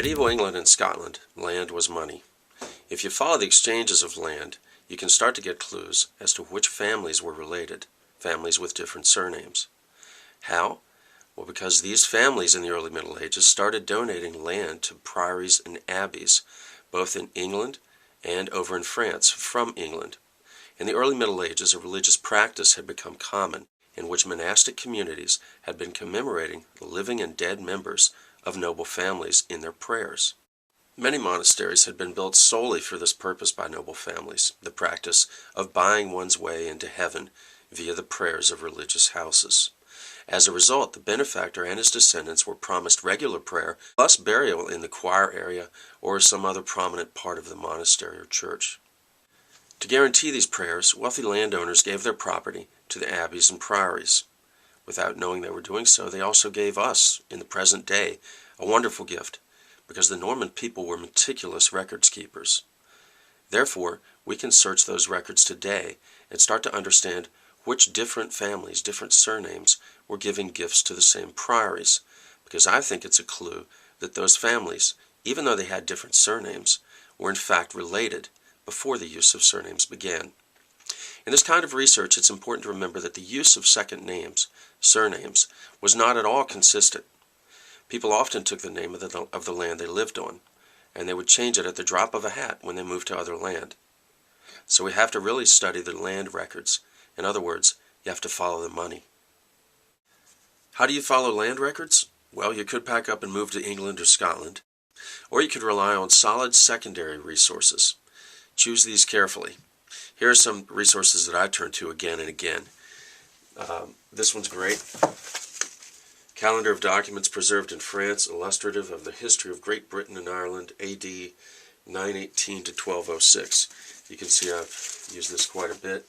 medieval England and Scotland, land was money. If you follow the exchanges of land, you can start to get clues as to which families were related, families with different surnames. How? Well, because these families in the early Middle Ages started donating land to priories and abbeys, both in England and over in France from England. In the early Middle Ages, a religious practice had become common in which monastic communities had been commemorating the living and dead members of noble families in their prayers. Many monasteries had been built solely for this purpose by noble families, the practice of buying one's way into heaven via the prayers of religious houses. As a result, the benefactor and his descendants were promised regular prayer plus burial in the choir area or some other prominent part of the monastery or church. To guarantee these prayers, wealthy landowners gave their property to the abbeys and priories. Without knowing they were doing so, they also gave us, in the present day, a wonderful gift, because the Norman people were meticulous records keepers. Therefore, we can search those records today and start to understand which different families, different surnames, were giving gifts to the same priories, because I think it's a clue that those families, even though they had different surnames, were in fact related before the use of surnames began. In this kind of research, it's important to remember that the use of second names, surnames, was not at all consistent. People often took the name of the land they lived on, and they would change it at the drop of a hat when they moved to other land. So we have to really study the land records. In other words, you have to follow the money. How do you follow land records? Well, you could pack up and move to England or Scotland, or you could rely on solid secondary resources. Choose these carefully. Here are some resources that I turn to again and again. This one's great. Calendar of documents preserved in France, illustrative of the history of Great Britain and Ireland, A.D. 918 to 1206. You can see I've used this quite a bit.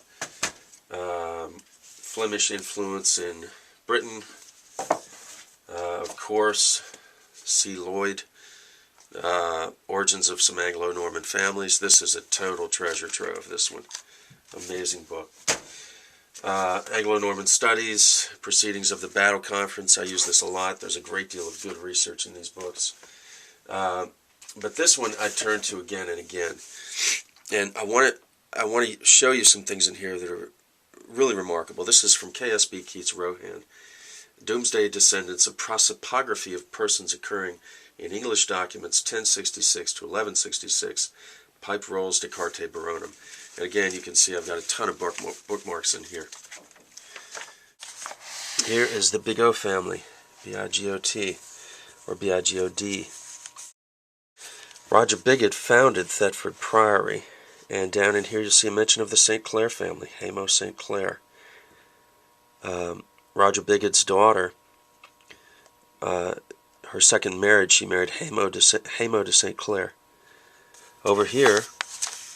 Flemish influence in Britain, of course, C. Lloyd. Origins of some Anglo-Norman families. This is a total treasure trove, this one. Amazing book. Anglo-Norman Studies, Proceedings of the Battle Conference. I use this a lot. There's a great deal of good research in these books. But this one I turn to again and again. And I want to show you some things in here that are really remarkable. This is from K.S.B. Keats Rohan. Doomsday Descendants, a prosopography of persons occurring in English documents 1066 to 1166, Pipe Rolls de Carte Baronum. And again, you can see I've got a ton of bookmarks in here. Here is the Big O family, B-I-G-O-T, or B-I-G-O-D. Roger Bigod founded Thetford Priory, and down in here you'll see a mention of the St. Clair family, Hamo St. Clair. Roger Bigod's daughter, her second marriage, she married Hamo de St. Clair. Over here,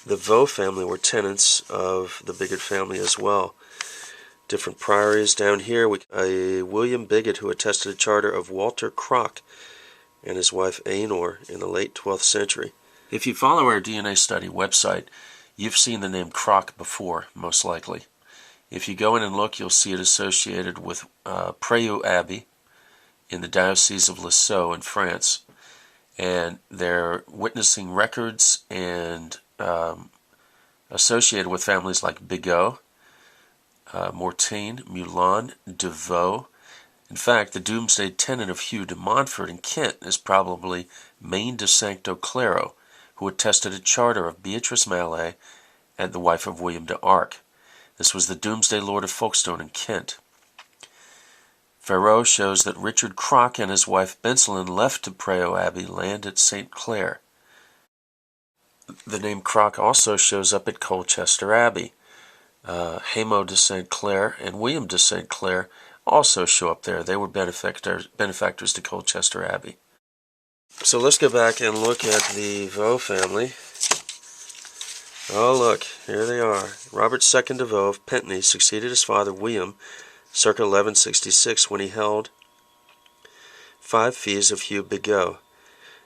the Vaux family were tenants of the Bigod family as well. Different priories. Down here, a William Bigod who attested a charter of Walter Crock and his wife Aenor in the late 12th century. If you follow our DNA study website, you've seen the name Crock before, most likely. If you go in and look, you'll see it associated with Preux Abbey in the Diocese of Lisieux in France. And they're witnessing records and associated with families like Bigot, Mortain, Moulin, Devoe. In fact, the Doomsday tenant of Hugh de Montfort in Kent is probably Maine de Sancto Claro, who attested a charter of Beatrice Mallet and the wife of William de Arc. This was the Doomsday Lord of Folkestone in Kent. Farreau shows that Richard Crock and his wife Bencelin left to Preux Abbey land at St. Clair. The name Crock also shows up at Colchester Abbey. Hamo de St. Clair and William de St. Clair also show up there. They were benefactors to Colchester Abbey. So let's go back and look at the Vaux family. Oh, look, here they are. Robert II de Vaux of Pentney succeeded his father William circa 1166 when he held 5 fees of Hugh Bigot.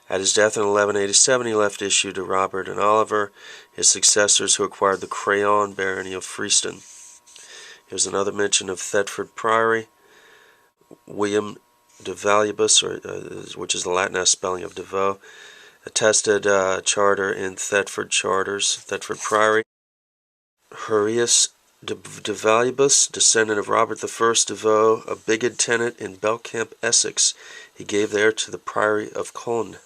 At his death in 1187 he left issue to Robert and Oliver, his successors, who acquired the Crayon barony of Freeston. Here's another mention of Thetford Priory. William de Valuibus, which is the Latinized spelling of DeVoe, attested charter in Thetford Priory. Hurius de Valuibus, descendant of Robert I DeVoe, a bigod tenant in Belcamp, Essex, he gave there to the Priory of Caen,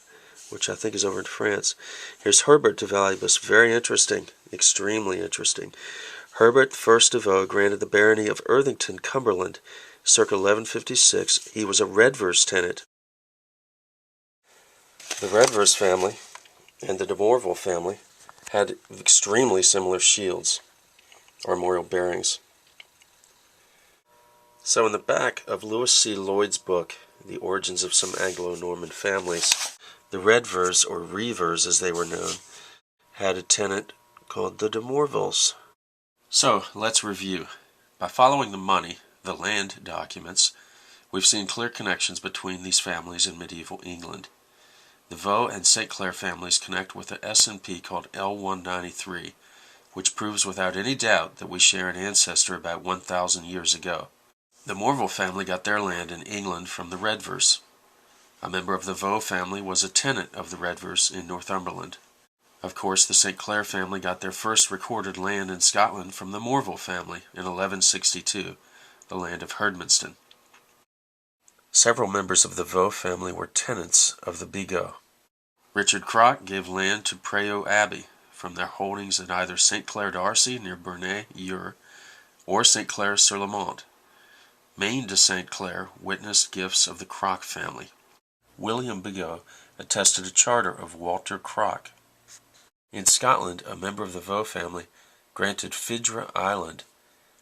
which I think is over in France. Here's Herbert de Valuibus, very interesting, extremely interesting. Herbert I DeVoe granted the barony of Irthington, Cumberland, circa 1156. He was a Redvers tenant. The Redvers family and the de Morville family had extremely similar shields, armorial bearings. So in the back of Lewis C. Lloyd's book, The Origins of Some Anglo-Norman Families, the Redvers, or Reavers as they were known, had a tenant called the de Morvilles. So let's review. By following the money, the land documents, we've seen clear connections between these families in medieval England. The Vaux and St. Clair families connect with a S&P called L193, which proves without any doubt that we share an ancestor about 1,000 years ago. The Morville family got their land in England from the Redvers. A member of the Vaux family was a tenant of the Redvers in Northumberland. Of course, the St. Clair family got their first recorded land in Scotland from the Morville family in 1162, the land of Herdmanston. Several members of the Vaux family were tenants of the Bigot. Richard Croc gave land to Preaux Abbey from their holdings at either St. Clair d'Arcy near Bernay, Eure, or St. Clair-sur-le-Mont. Maine de St. Clair witnessed gifts of the Croc family. William Bigot attested a charter of Walter Croc. In Scotland, a member of the Vaux family granted Fidra Island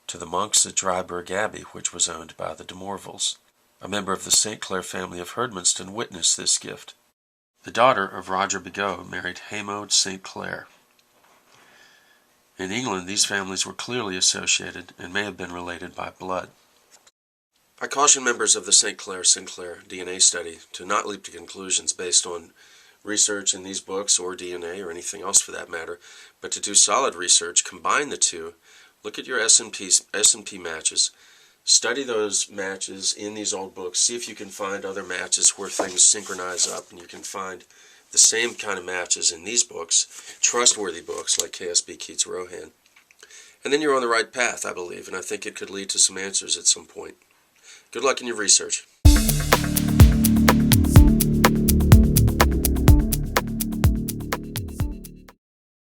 to the monks at Dryburgh Abbey, which was owned by the de Morvilles. A member of the St. Clair family of Herdmanston witnessed this gift. The daughter of Roger Bigot married Haymode St. Clair. In England, these families were clearly associated and may have been related by blood. I caution members of the St. Clair-Sinclair DNA study to not leap to conclusions based on research in these books or DNA or anything else for that matter, but to do solid research, combine the two, look at your S&P matches, study those matches in these old books, see if you can find other matches where things synchronize up and you can find the same kind of matches in these books, trustworthy books like KSB Keats Rohan. And then you're on the right path, I believe, and I think it could lead to some answers at some point. Good luck in your research.